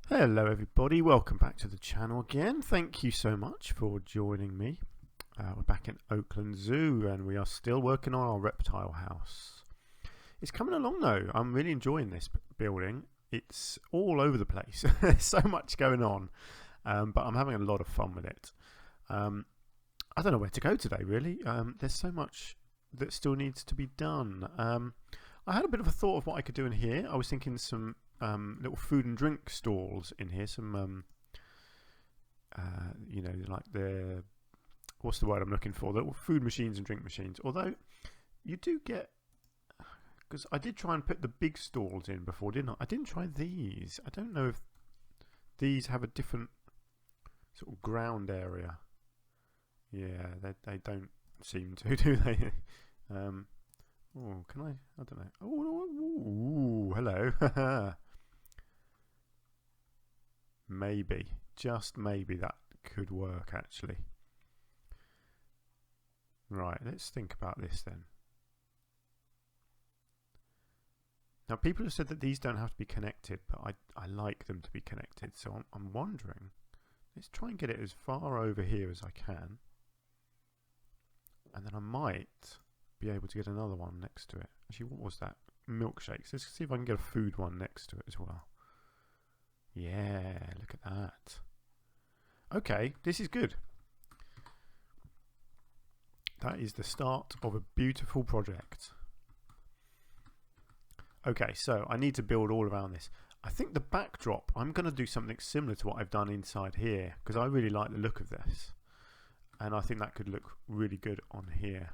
Hello everybody, welcome back to the channel again. Thank you so much for joining me. We're back in Oakland Zoo and we are still working on our reptile house. It's coming along though. I'm really enjoying this building. It's all over the place. There's so much going on, but I'm having a lot of fun with it. I don't know where to go today really. There's so much that still needs to be done. I had a bit of a thought of what I could do in here. I was thinking some little food and drink stalls in here. Some, you know, like the, what's the word I'm looking for? The food machines and drink machines. Although you do get, because I did try and put the big stalls in before, didn't I? I didn't try these. I don't know if these have a different sort of ground area. Yeah, they don't seem to, do they? Oh, can I don't know. Oh, hello. Maybe, just maybe that could work actually. Right, let's think about this then. Now, people have said that these don't have to be connected, but I like them to be connected. So I'm wondering, let's try and get it as far over here as I can. And then I might be able to get another one next to it. Actually, what was that? Milkshakes. Let's see if I can get a food one next to it as well. Yeah, look at that. Okay, this is good. That is the start of a beautiful project. Okay, so I need to build all around this. I think the backdrop, I'm going to do something similar to what I've done inside here, because I really like the look of this. And I think that could look really good on here.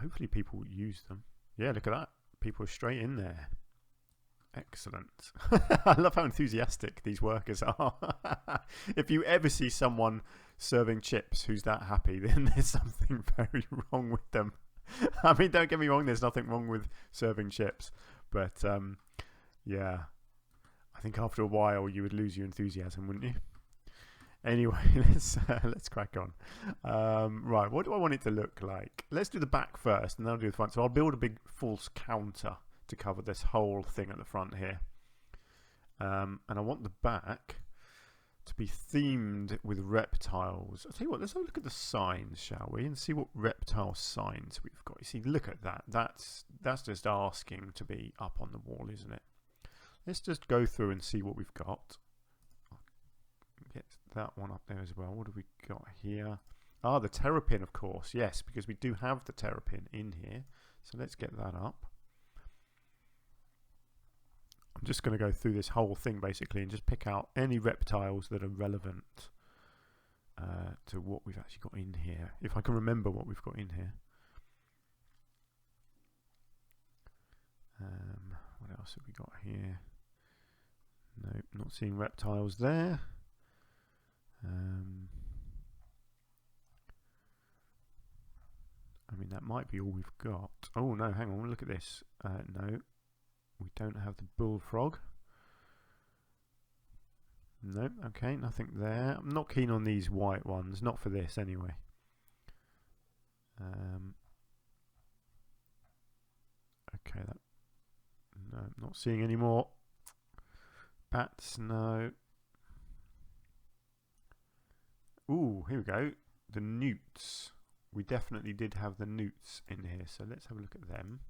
Hopefully people use them. Yeah, look at that. People are straight in there. Excellent. I love how enthusiastic these workers are. If you ever see someone serving chips who's that happy, then there's something very wrong with them. I mean, don't get me wrong, there's nothing wrong with serving chips. But, yeah, I think after a while you would lose your enthusiasm, wouldn't you? Anyway, let's crack on. Right, what do I want it to look like? Let's do the back first, and then I'll do the front. So I'll build a big false counter to cover this whole thing at the front here. And I want the back to be themed with reptiles. I'll tell you what, let's have a look at the signs, shall we? And see what reptile signs we've got. You see, look at that. That's just asking to be up on the wall, isn't it? Let's just go through and see what we've got. Get that one up there as well. What have we got here? Ah, the terrapin, of course. Yes, because we do have the terrapin in here. So let's get that up. I'm just going to go through this whole thing basically and just pick out any reptiles that are relevant to what we've actually got in here. If I can remember what we've got in here. What else have we got here? Nope, not seeing reptiles there. I mean, that might be all we've got. Oh no, hang on, look at this. No, we don't have the bullfrog. Nope, okay, nothing there. I'm not keen on these white ones, not for this anyway. Okay, that, no, not seeing any more. Bats, no. Ooh, here we go. The newts. We definitely did have the newts in here, so let's have a look at them.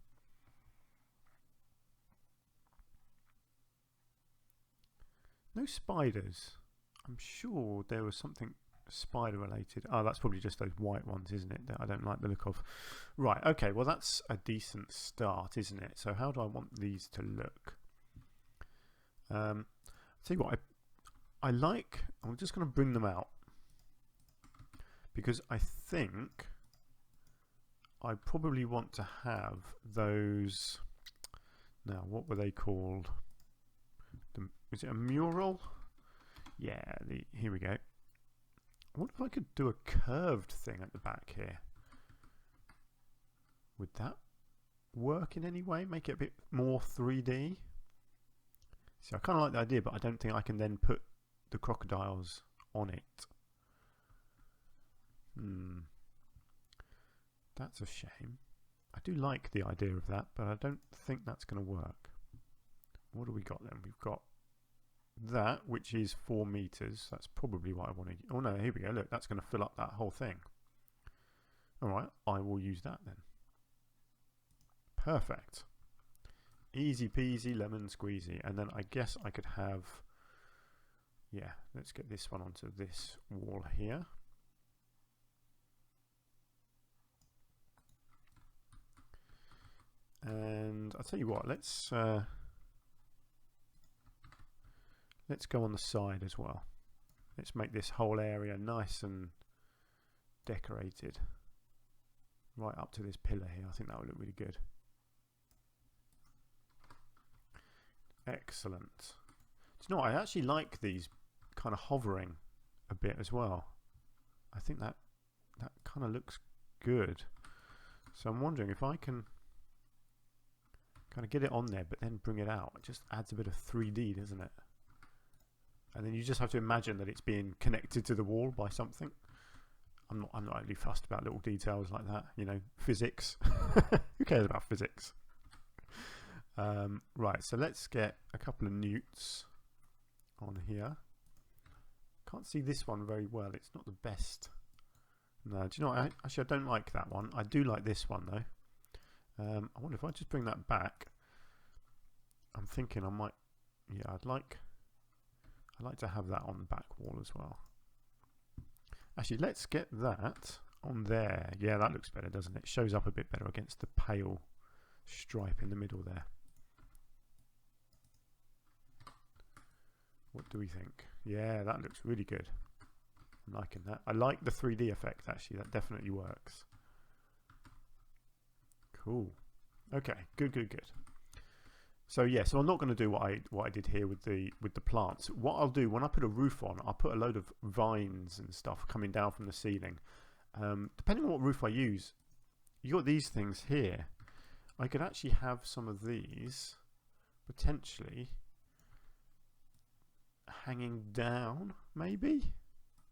No spiders. I'm sure there was something spider related. Oh, that's probably just those white ones, isn't it, that I don't like the look of. Right, okay, well that's a decent start, isn't it? So how do I want these to look? I'll tell you what, I'm just going to bring them out. Because I think I probably want to have those. Now, what were they called? Was it a mural? Yeah, here we go. I wonder if I could do a curved thing at the back here. Would that work in any way? Make it a bit more 3D? See, I kind of like the idea, but I don't think I can then put the crocodiles on it. That's a shame. I do like the idea of that, but I don't think that's going to work. What do we got then? We've got that, which is 4 meters. That's probably what I want to. Oh no, here we go. Look, that's going to fill up that whole thing. All right, I will use that then. Perfect. Easy peasy lemon squeezy. And then I guess I could have, yeah, let's get this one onto this wall here. And I'll tell you what, let's go on the side as well. Let's make this whole area nice and decorated right up to this pillar here. I think that would look really good. Excellent. You know, I actually like these kind of hovering a bit as well. I think that kind of looks good. So I'm wondering if I can kind of get it on there but then bring it out. It just adds a bit of 3D, doesn't it? And then you just have to imagine that it's being connected to the wall by something. I'm not really fussed about little details like that, you know, physics. Who cares about physics? Right, so let's get a couple of newts on here. Can't see this one very well. It's not the best. No, do you know what? Actually, I don't like that one. I do like this one though. I wonder if I just bring that back. I'm thinking I might. Yeah, I'd like to have that on the back wall as well. Actually, let's get that on there. Yeah, that looks better, doesn't it? It shows up a bit better against the pale stripe in the middle there. What do we think? Yeah, that looks really good. I'm liking that. I like the 3D effect actually. That definitely works. Cool. Okay, good. So yeah, so I'm not going to do what I did here with the plants. What I'll do when I put a roof on, I'll put a load of vines and stuff coming down from the ceiling. Depending on what roof I use, you got these things here. I could actually have some of these potentially hanging down, maybe.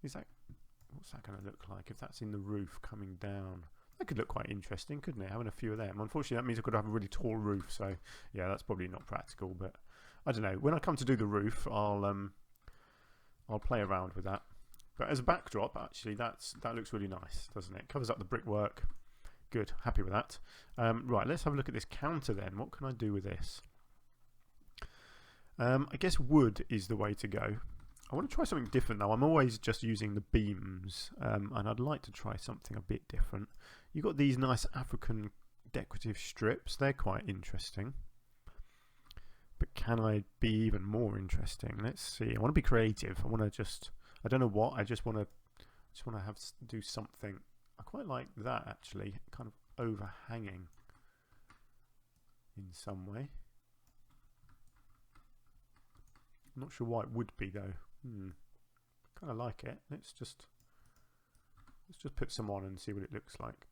What's that going to look like if that's in the roof coming down? That could look quite interesting, couldn't it? Having a few of them. Unfortunately, that means I've got to have a really tall roof. So yeah, that's probably not practical. But I don't know. When I come to do the roof, I'll play around with that. But as a backdrop, actually, that looks really nice, doesn't it? Covers up the brickwork. Good. Happy with that. Right. Let's have a look at this counter then. What can I do with this? I guess wood is the way to go. I want to try something different though. I'm always just using the beams, and I'd like to try something a bit different. You've got these nice African decorative strips. They're quite interesting. But can I be even more interesting? Let's see. I want to be creative. I don't know what. I just want to do something. I quite like that actually, kind of overhanging in some way. I'm not sure why it would be though. Kind of like it. Let's just put some on and see what it looks like.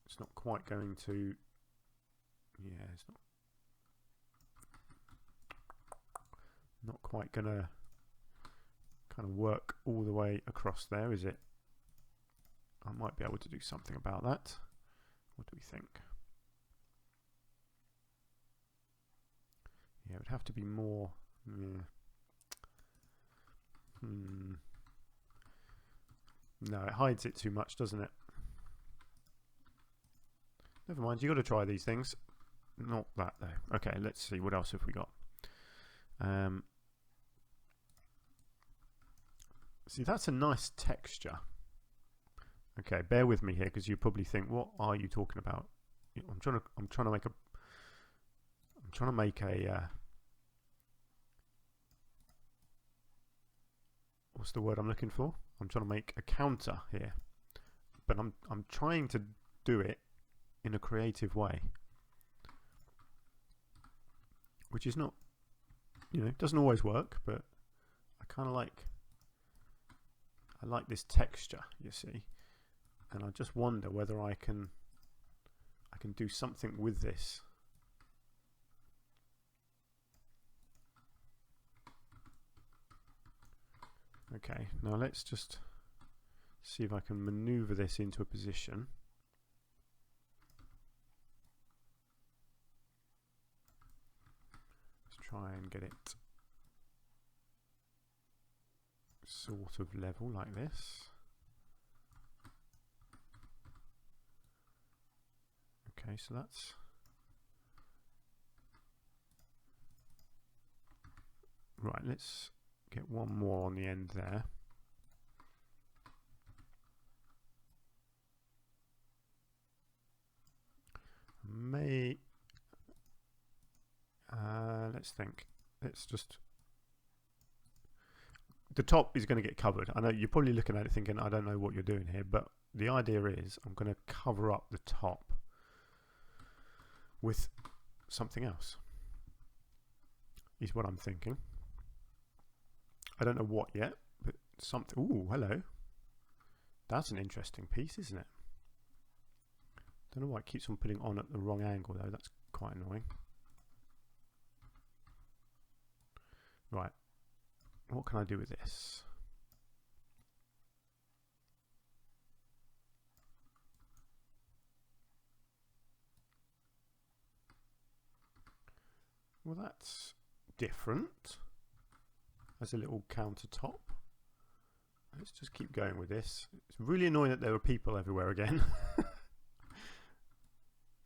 It's not quite going to. Yeah, it's not quite gonna kind of work all the way across there, is it? I might be able to do something about that. What do we think? Yeah, it would have to be more. Yeah. No, it hides it too much, doesn't it? Never mind, you got to try these things. Not that though. Okay, let's see what else have we got. See, that's a nice texture. Okay, bear with me here because you probably think, what are you talking about? I'm trying to make a what's the word I'm looking for? I'm trying to make a counter here, but I'm trying to do it in a creative way, which is not, it doesn't always work, but I kind of like this texture, you see, and I just wonder whether I can do something with this. Okay, now let's just see if I can maneuver this into a position. get it sort of level like this. Okay, so that's right. Let's get one more on the end there. Let's think. Let's just. The top is going to get covered. I know you're probably looking at it thinking, I don't know what you're doing here, but the idea is I'm going to cover up the top with something else. Is what I'm thinking. I don't know what yet, but something. Ooh, hello. That's an interesting piece, isn't it? Don't know why it keeps on putting on at the wrong angle though. That's quite annoying. Right. What can I do with this? Well, that's different. As a little countertop. Let's just keep going with this. It's really annoying that there are people everywhere again. I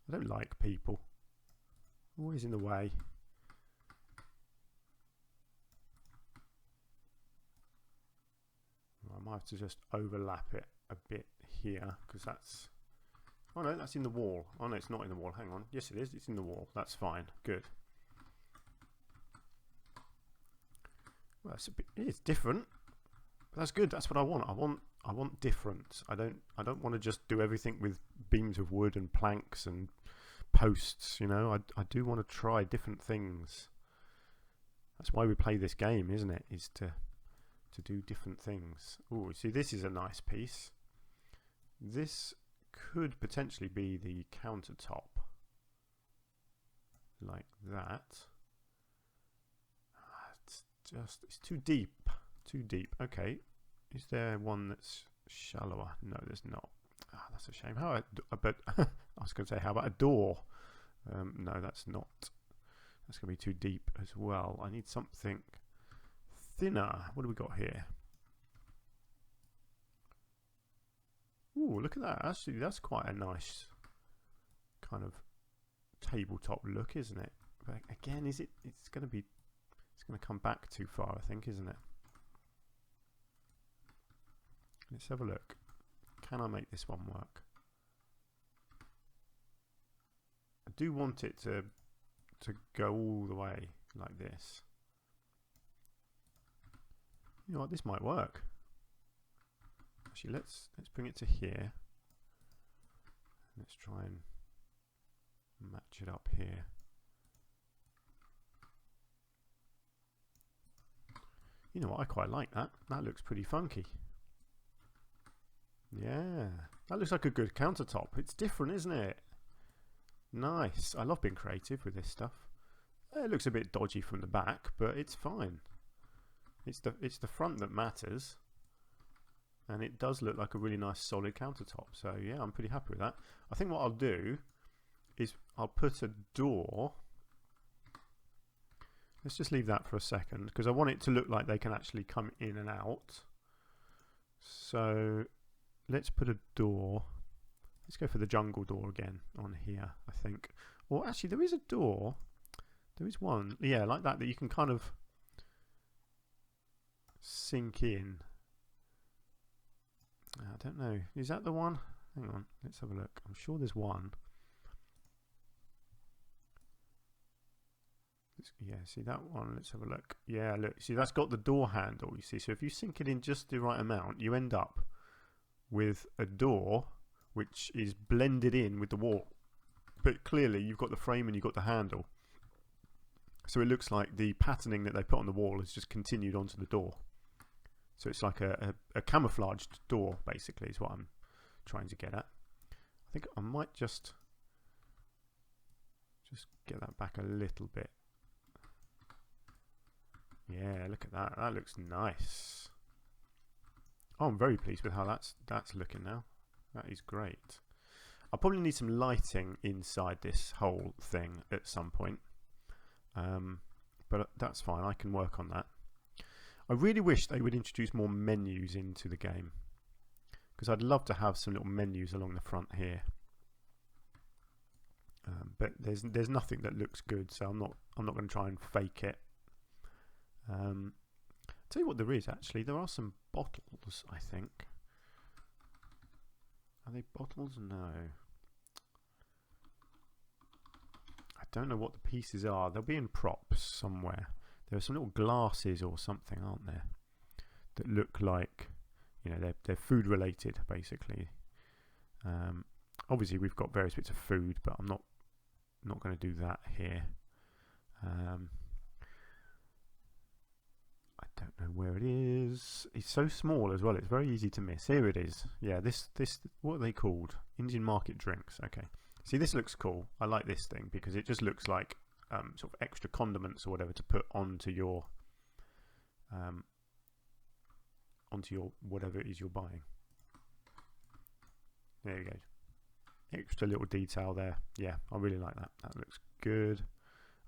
don't like people. Always in the way. I might have to just overlap it a bit here because that's. Oh no, that's in the wall. Oh no, it's not in the wall. Hang on. Yes, it is. It's in the wall. That's fine. Good. Well, that's a bit. It's different. But that's good. That's what I want. I want different. I don't want to just do everything with beams of wood and planks and posts. You know, I do want to try different things. That's why we play this game, isn't it? Is to do different things. Oh, see, this is a nice piece. This could potentially be the countertop, like that. It's too deep. Too deep. Okay. Is there one that's shallower? No, there's not. Ah, that's a shame. How about I was going to say, how about a door? No, that's not. That's going to be too deep as well. I need something thinner. What do we got here? Ooh, look at that. Actually, that's quite a nice kind of tabletop look, isn't it? But again, it's going to be, it's going to come back too far, I think, isn't it? Let's have a look. Can I make this one work? I do want it to go all the way like this. You know what, this might work. Actually, let's bring it to here. Let's try and match it up here. You know what, I quite like that. That looks pretty funky. Yeah, that looks like a good countertop. It's different, isn't it? Nice. I love being creative with this stuff. It looks a bit dodgy from the back, but it's fine. It's the front that matters, and it does look like a really nice solid countertop. So yeah, I'm pretty happy with that. I think what I'll do is I'll put a door. Let's just leave that for a second because I want it to look like they can actually come in and out. So let's put a door. Let's go for the jungle door again on here, I think. Or actually, there is a door. There is one, yeah, like that you can kind of sink in. I don't know. Is that the one? Hang on, let's have a look. I'm sure there's one. Yeah, see that one? Let's have a look. Yeah, look. See, that's got the door handle, you see. So if you sink it in just the right amount, you end up with a door which is blended in with the wall. But clearly, you've got the frame and you've got the handle. So it looks like the patterning that they put on the wall has just continued onto the door. So it's like a camouflaged door, basically, is what I'm trying to get at. I think I might just get that back a little bit. Yeah, look at that. That looks nice. Oh, I'm very pleased with how that's looking now. That is great. I'll probably need some lighting inside this whole thing at some point. but that's fine. I can work on that. I really wish they would introduce more menus into the game, because I'd love to have some little menus along the front here. But there's nothing that looks good, so I'm not going to try and fake it. Tell you what, there is actually. There are some bottles, I think. Are they bottles? No. I don't know what the pieces are. They'll be in props somewhere. There are some little glasses or something, aren't there? That look like, you know, they're food related, basically. Obviously, we've got various bits of food, but I'm not going to do that here. I don't know where it is. It's so small as well. It's very easy to miss. Here it is. Yeah, this what are they called? Indian market drinks. Okay. See, this looks cool. I like this thing because it just looks like sort of extra condiments or whatever to put onto your whatever it is you're buying. There you go. Extra little detail there. Yeah, I really like that. That looks good.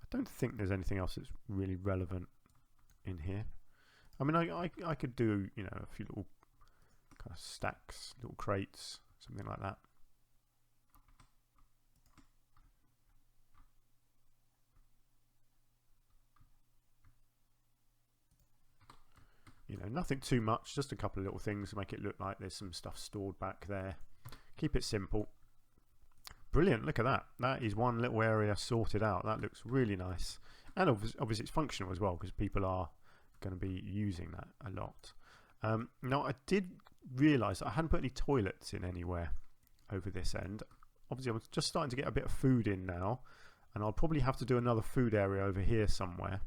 I don't think there's anything else that's really relevant in here. I mean, I could do, you know, a few little kind of stacks, little crates, something like that. You know, nothing too much, just a couple of little things to make it look like there's some stuff stored back there. Keep it simple. Brilliant, look at that. That is one little area sorted out. That looks really nice. And obviously it's functional as well, because people are going to be using that a lot. Now, I did realise that I hadn't put any toilets in anywhere over this end. Obviously, I'm just starting to get a bit of food in now, and I'll probably have to do another food area over here somewhere.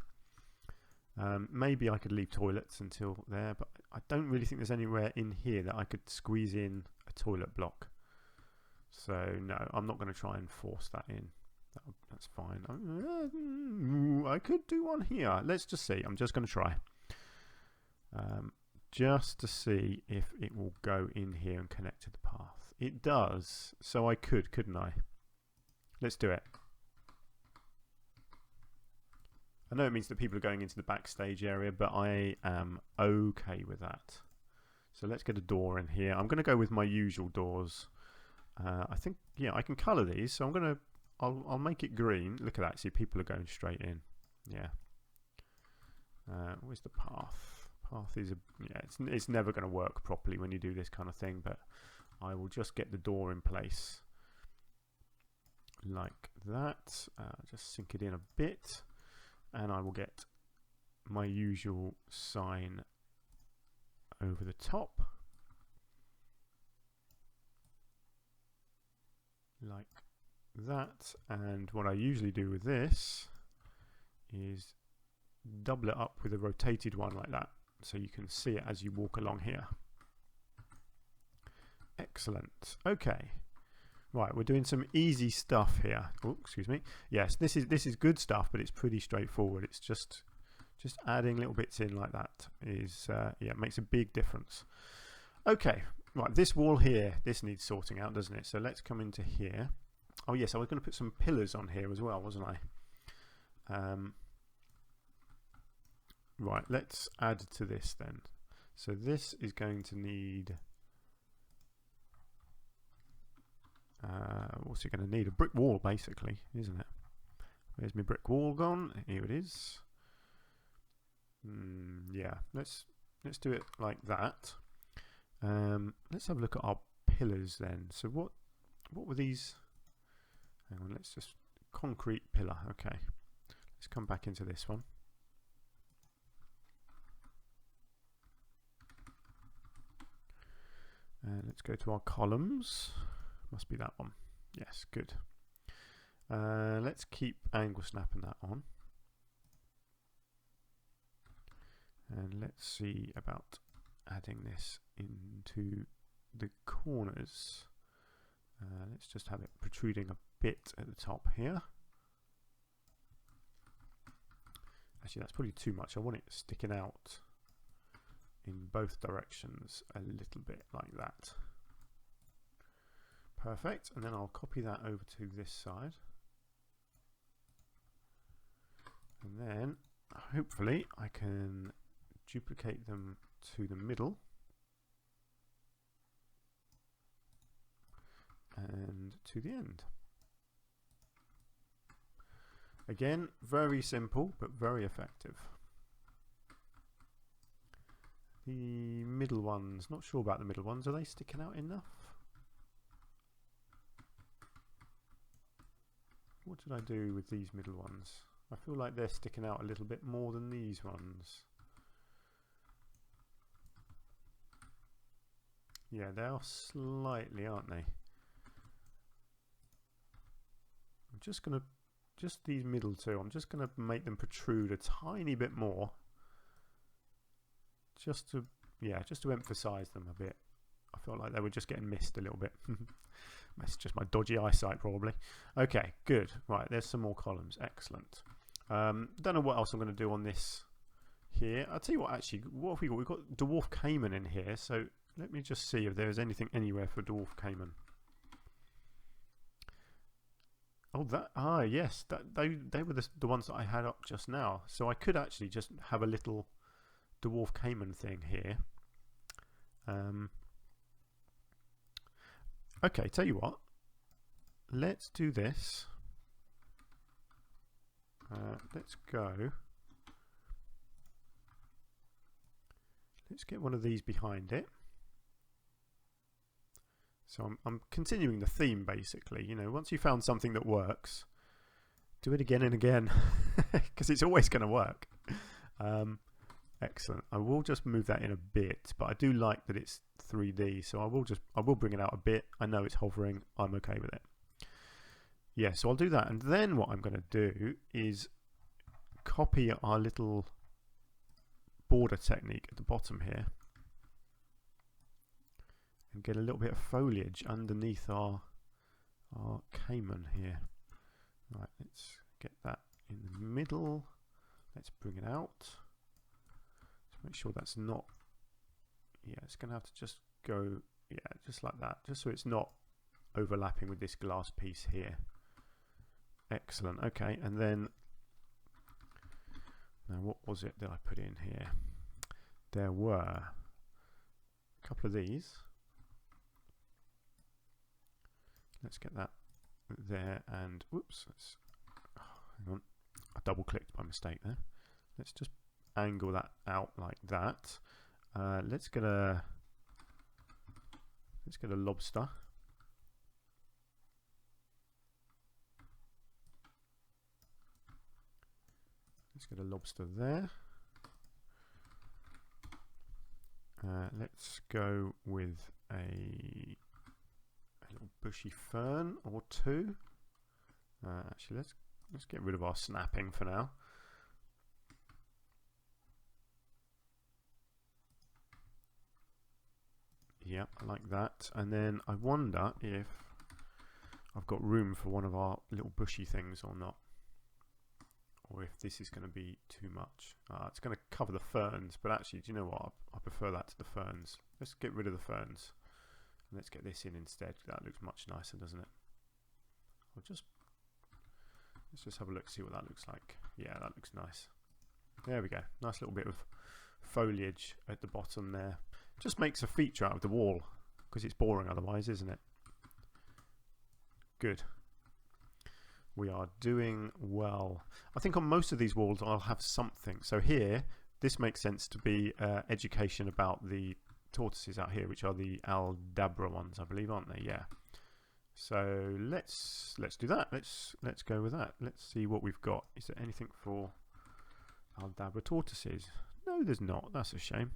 Maybe I could leave toilets until there, but I don't really think there's anywhere in here that I could squeeze in a toilet block. So no, I'm not going to try and force that in. That's fine. I could do one here. Let's just see. I'm just going to try. Just to see if it will go in here and connect to the path. It does. So I could, couldn't I? Let's do it. I know it means that people are going into the backstage area, but I am okay with that. So let's get a door in here. I'm going to go with my usual doors. I think, yeah, I can colour these, so I'll make it green. Look at that. See, people are going straight in. Yeah. Where's the path? Path is it's never going to work properly when you do this kind of thing, but I will just get the door in place like that. Just sink it in a bit, and I will get my usual sign over the top. Like that. And what I usually do with this is double it up with a rotated one like that, so you can see it as you walk along here. Excellent. Okay, right, we're doing some easy stuff here. Oh, excuse me. Yes, this is good stuff, but it's pretty straightforward. It's just adding little bits in like that is yeah, it makes a big difference. Okay. Right, this wall here, this needs sorting out, doesn't it? So let's come into here. Oh yes, I was going to put some pillars on here as well, wasn't I? Right, let's add to this then. So this is going to need... what's it going to need? A brick wall, basically, isn't it? Where's my brick wall gone? Here it is. Yeah, let's do it like that. Let's have a look at our pillars then. So what were these? Hang on, let's just concrete pillar. Okay, let's come back into this one. And let's go to our columns. Must be that one. Yes, good. Let's keep angle snapping that on. And let's see about adding this into the corners. Let's just have it protruding a bit at the top here. Actually, that's probably too much. I want it sticking out in both directions a little bit like that. Perfect. And then I'll copy that over to this side. And then hopefully I can duplicate them to the middle and to the end. Again, very simple but very effective. The middle ones, not sure about the middle ones. Are they sticking out enough? What did I do with these middle ones? I feel like they're sticking out a little bit more than these ones. Yeah, they are slightly, aren't they? I'm just going to, just these middle two, I'm just going to make them protrude a tiny bit more. Just to, yeah, just to emphasize them a bit. I felt like they were just getting missed a little bit. That's just my dodgy eyesight probably. Okay, good. Right, there's some more columns. Excellent. Don't know what else I'm going to do on this here. I'll tell you what, actually, what have we got? We've got dwarf caiman in here, so let me just see if there's anything anywhere for dwarf caiman. Oh, yes, they were the ones that I had up just now. So I could actually just have a little dwarf caiman thing here. Okay, tell you what, let's do this. Let's go. Let's get one of these behind it. So I'm continuing the theme basically. You know, once you found something that works, do it again and again, because it's always going to work. Excellent. I will just move that in a bit, but I do like that it's 3D, so I will bring it out a bit. I know it's hovering. I'm okay with it. Yeah, so I'll do that, and then what I'm going to do is copy our little border technique at the bottom here and get a little bit of foliage underneath our caiman here. Right, let's get that in the middle. Let's bring it out. Make sure that's not, yeah, it's going to have to just go, yeah, just like that, just so it's not overlapping with this glass piece here. Excellent. Okay, and then, now what was it that I put in here? There were a couple of these. Let's get that there, and whoops, hang on, I double clicked by mistake there. Let's just angle that out like that. Let's get a lobster. Let's get a lobster there. Let's go with a little bushy fern or two. Actually, let's get rid of our snapping for now. Yeah, I like that. And then I wonder if I've got room for one of our little bushy things or not. Or if this is going to be too much. It's going to cover the ferns, but actually, do you know what? I prefer that to the ferns. Let's get rid of the ferns. And let's get this in instead. That looks much nicer, doesn't it? Let's just have a look, see what that looks like. Yeah, that looks nice. There we go. Nice little bit of foliage at the bottom there. Just makes a feature out of the wall, because it's boring otherwise, isn't it? Good. We are doing well. I think on most of these walls I'll have something. So here, this makes sense to be education about the tortoises out here, which are the Aldabra ones, I believe, aren't they? Yeah. So let's do that. Let's go with that. Let's see what we've got. Is there anything for Aldabra tortoises? No, there's not. That's a shame.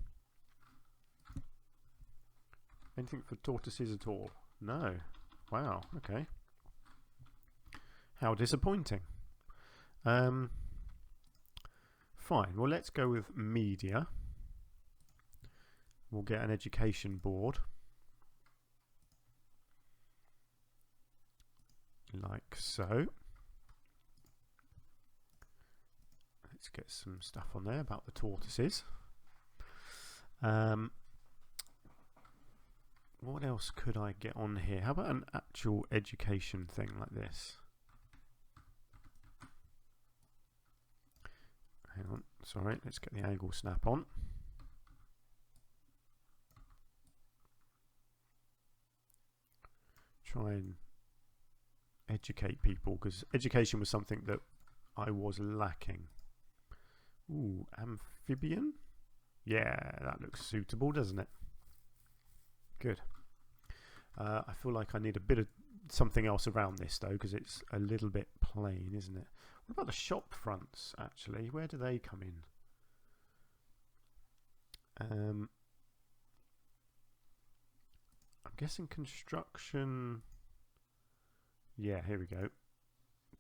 Anything for tortoises at all? No. Wow. Okay. How disappointing. Fine. Well, let's go with media. We'll get an education board. Like so. Let's get some stuff on there about the tortoises. What else could I get on here? How about an actual education thing like this? Hang on. Sorry, let's get the angle snap on. Try and educate people, because education was something that I was lacking. Ooh, amphibian? Yeah, that looks suitable, doesn't it? Good. I feel like I need a bit of something else around this though, because it's a little bit plain, isn't it? What about the shop fronts actually? Where do they come in? I'm guessing construction. Yeah, here we go.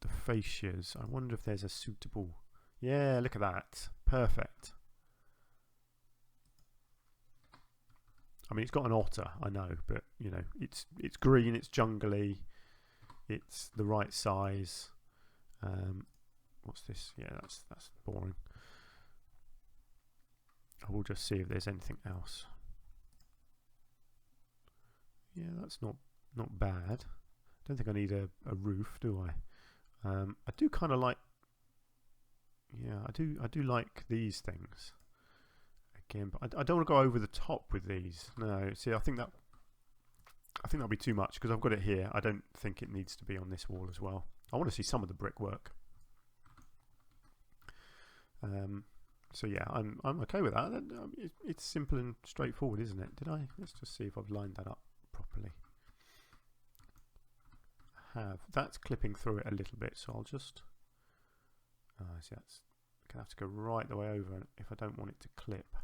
The fascias. I wonder if there's a suitable. Yeah, look at that. Perfect. I mean, it's got an otter, I know, but you know, it's green, it's jungly, it's the right size. What's this? Yeah, that's boring. I will just see if there's anything else. Yeah, that's not bad. Don't think I need a roof, do I? I do kind of like. Yeah, I do like these things. Again, but I don't want to go over the top with these. No, see, I think that'll be too much because I've got it here. I don't think it needs to be on this wall as well. I want to see some of the brickwork. So yeah, I'm okay with that. It's simple and straightforward, isn't it? Did I? Let's just see if I've lined that up properly. I have. That's clipping through it a little bit, so I'll just. See, that's gonna have to go right the way over if I don't want it to clip.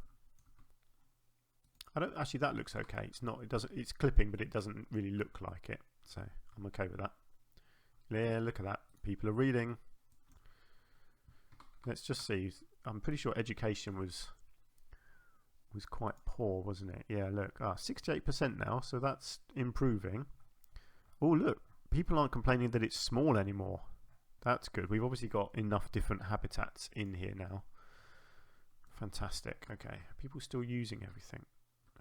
I don't actually. That looks okay. It's not. It doesn't. It's clipping, but it doesn't really look like it. So I'm okay with that. Yeah, look at that. People are reading. Let's just see. I'm pretty sure education was quite poor, wasn't it? Yeah, look. 68% now, so that's improving. Oh, look. People aren't complaining that it's small anymore. That's good. We've obviously got enough different habitats in here now. Fantastic. Okay. Are people still using everything?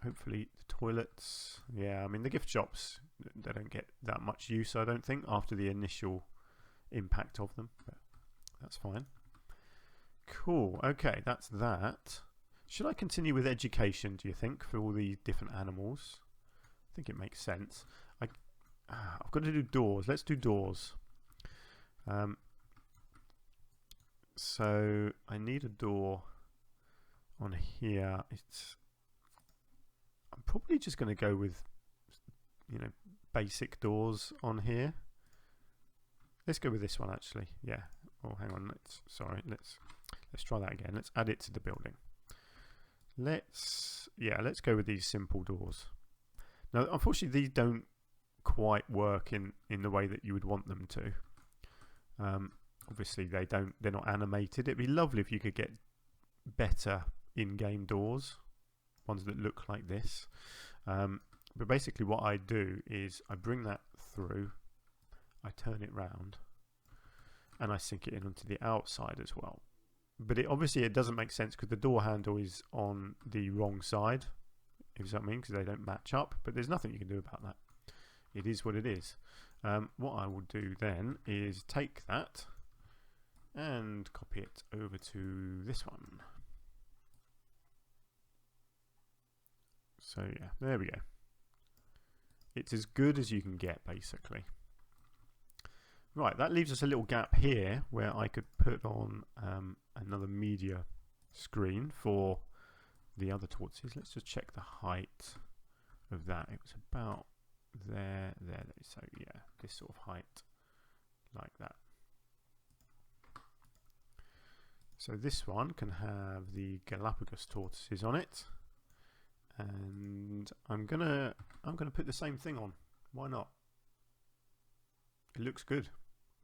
Hopefully the toilets. Yeah, I mean the gift shops, they don't get that much use, I don't think, after the initial impact of them. But that's fine. Cool. Okay, that's that. Should I continue with education, do you think, for all the different animals? I think it makes sense. I've got to do doors. Let's do doors. So I need a door on here. I'm probably just going to go with, you know, basic doors on here. Let's go with this one actually. Yeah. Oh, hang on. Let's try that again. Let's add it to the building. Let's go with these simple doors. Now, unfortunately, these don't quite work in the way that you would want them to. Obviously, they're not animated. It'd be lovely if you could get better in-game doors, ones that look like this. But basically, what I do is I bring that through, I turn it round, and I sink it in onto the outside as well. But obviously it doesn't make sense because the door handle is on the wrong side, if you know what I mean, because they don't match up. But there's nothing you can do about that. It is what it is. What I will do then is take that and copy it over to this one. So yeah, there we go. It's as good as you can get, basically. Right, that leaves us a little gap here where I could put on another media screen for the other tortoises. Let's just check the height of that. It was about there. So yeah, this sort of height, like that. So this one can have the Galapagos tortoises on it, and I'm gonna put the same thing on. Why not? It looks good,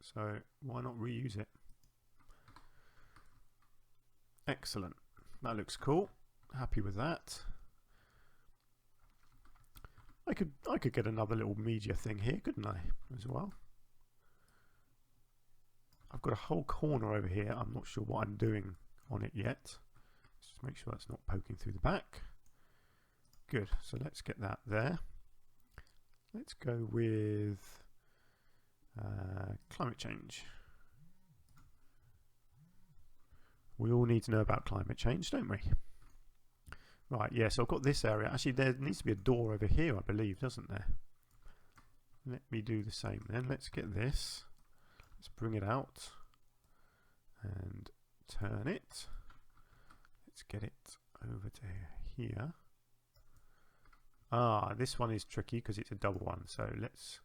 so why not reuse it? Excellent. That looks cool. Happy with that. I could get another little media thing here, couldn't I, as well? I've got a whole corner over here. I'm not sure what I'm doing on it yet. Let's just make sure that's not poking through the back. Good. So let's get that there. Let's go with climate change. We all need to know about climate change, don't we? Right, yeah, so I've got this area. Actually, there needs to be a door over here, I believe, doesn't there? Let me do the same then. Let's get this. Let's bring it out and turn it. Let's get it over to here. Ah, this one is tricky because it's a double one. So let's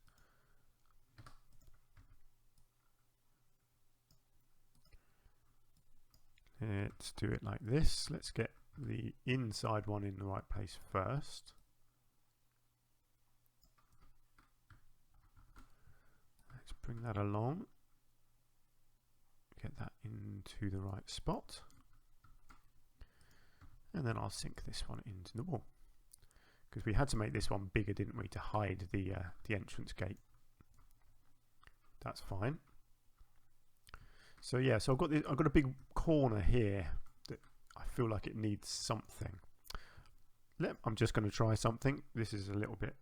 do it like this. Let's get the inside one in the right place first. Let's bring that along. Get that into the right spot. And then I'll sink this one into the wall. Because we had to make this one bigger, didn't we, to hide the entrance gate. That's fine. So yeah, so I've got a big corner here that I feel like it needs something. I'm just going to try something. This is a little bit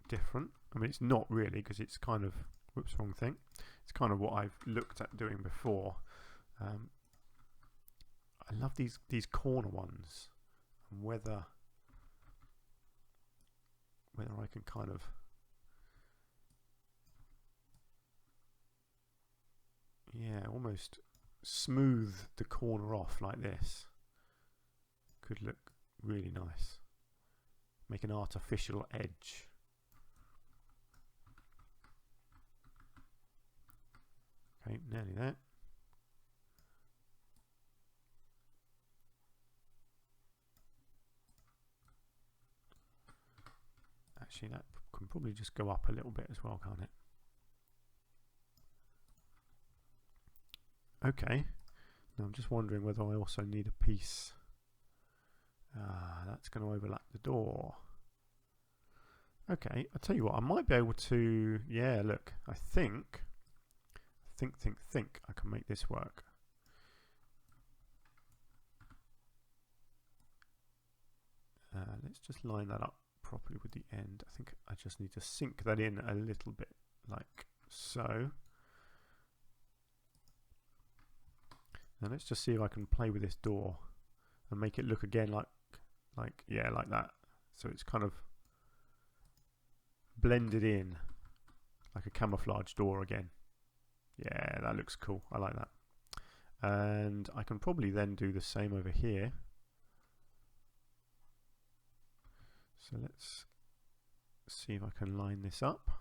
different. I mean, it's not really, because it's kind of, whoops, wrong thing. It's kind of what I've looked at doing before. I love these corner ones, and whether I can kind of, yeah, almost smooth the corner off like this. Could look really nice. Make an artificial edge. Okay, nearly there. Actually, that can probably just go up a little bit as well, can't it? Okay. Now I'm just wondering whether I also need a piece. That's going to overlap the door. Okay, I'll tell you what, I might be able to, yeah, look, I think I can make this work. Let's just line that up properly with the end. I think I just need to sink that in a little bit like so. Now let's just see if I can play with this door and make it look again like that. So it's kind of blended in like a camouflage door again. Yeah, that looks cool. I like that. And I can probably then do the same over here. So let's see if I can line this up.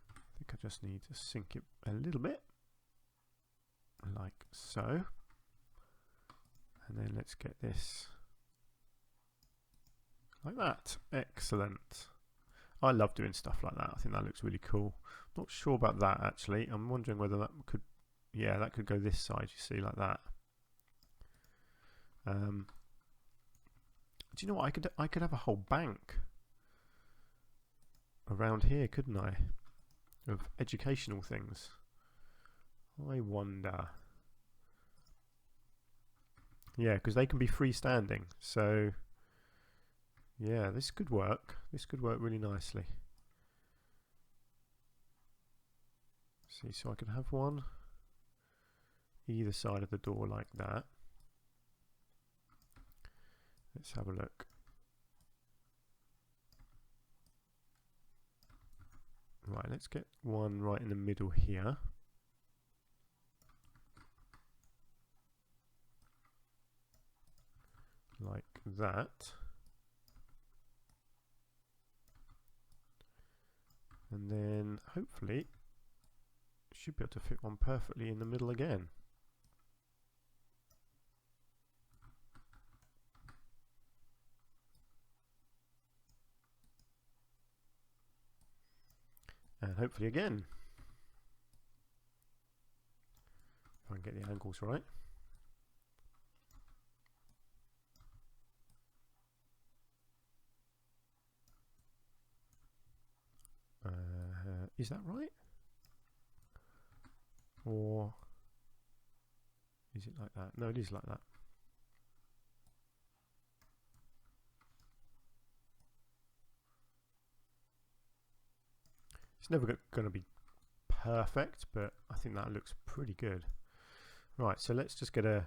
I think I just need to sink it a little bit, like so. And then let's get this like that. Excellent. I love doing stuff like that. I think that looks really cool. Not sure about that actually. I'm wondering whether that could, yeah, that could go this side, you see, like that. Do you know what? I could have a whole bank around here, couldn't I? Of educational things. I wonder. Yeah, because they can be freestanding. So yeah, this could work. This could work really nicely. See, so I can have one either side of the door like that. Let's have a look. Right, let's get one right in the middle here. Like that. And then hopefully should be able to fit one perfectly in the middle again. And hopefully again. If I can get the angles right. Is that right? Or is it like that? No, it is like that. It's never going to be perfect, but I think that looks pretty good. Right, so let's just get a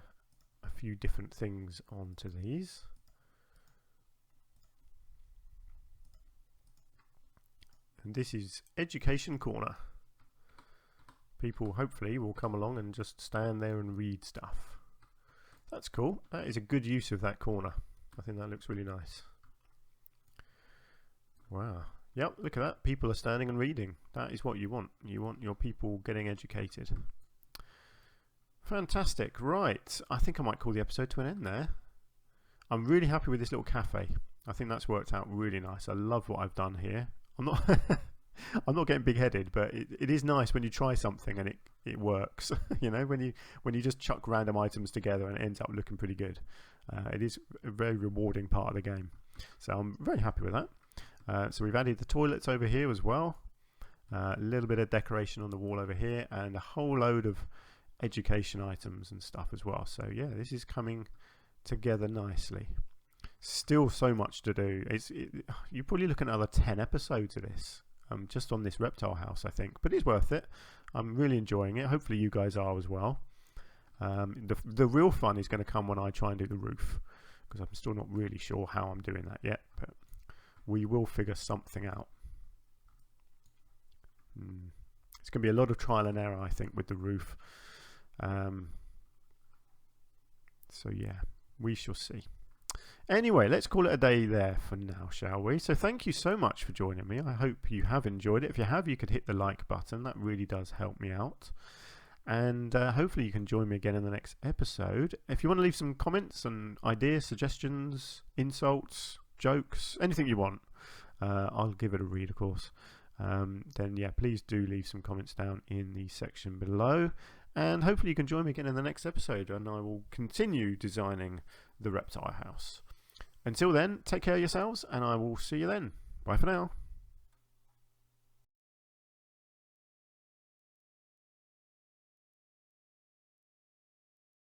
few different things onto these. And this is Education Corner. People hopefully will come along and just stand there and read stuff. That's cool. That is a good use of that corner. I think that looks really nice. Wow. Yep, look at that. People are standing and reading. That is what you want. You want your people getting educated. Fantastic. Right. I think I might call the episode to an end there. I'm really happy with this little cafe. I think that's worked out really nice. I love what I've done here. I'm not getting big-headed, but it is nice when you try something and it works. You know, when you just chuck random items together and it ends up looking pretty good. It is a very rewarding part of the game. So I'm very happy with that. So we've added the toilets over here as well. A little bit of decoration on the wall over here, and a whole load of education items and stuff as well. So yeah, this is coming together nicely. Still so much to do. You're probably looking at another 10 episodes of this, just on this Reptile House, I think. But it's worth it. I'm really enjoying it. Hopefully you guys are as well. The real fun is going to come when I try and do the roof, because I'm still not really sure how I'm doing that yet. But we will figure something out. It's going to be a lot of trial and error, I think, with the roof. So yeah, we shall see. Anyway, let's call it a day there for now, shall we? So thank you so much for joining me. I hope you have enjoyed it. If you have, you could hit the like button. That really does help me out. And hopefully you can join me again in the next episode. If you want to leave some comments and ideas, suggestions, insults, jokes, anything you want, I'll give it a read, of course. Then yeah, please do leave some comments down in the section below. And hopefully you can join me again in the next episode, and I will continue designing the Reptile House. Until then, take care of yourselves, and I will see you then. Bye for now.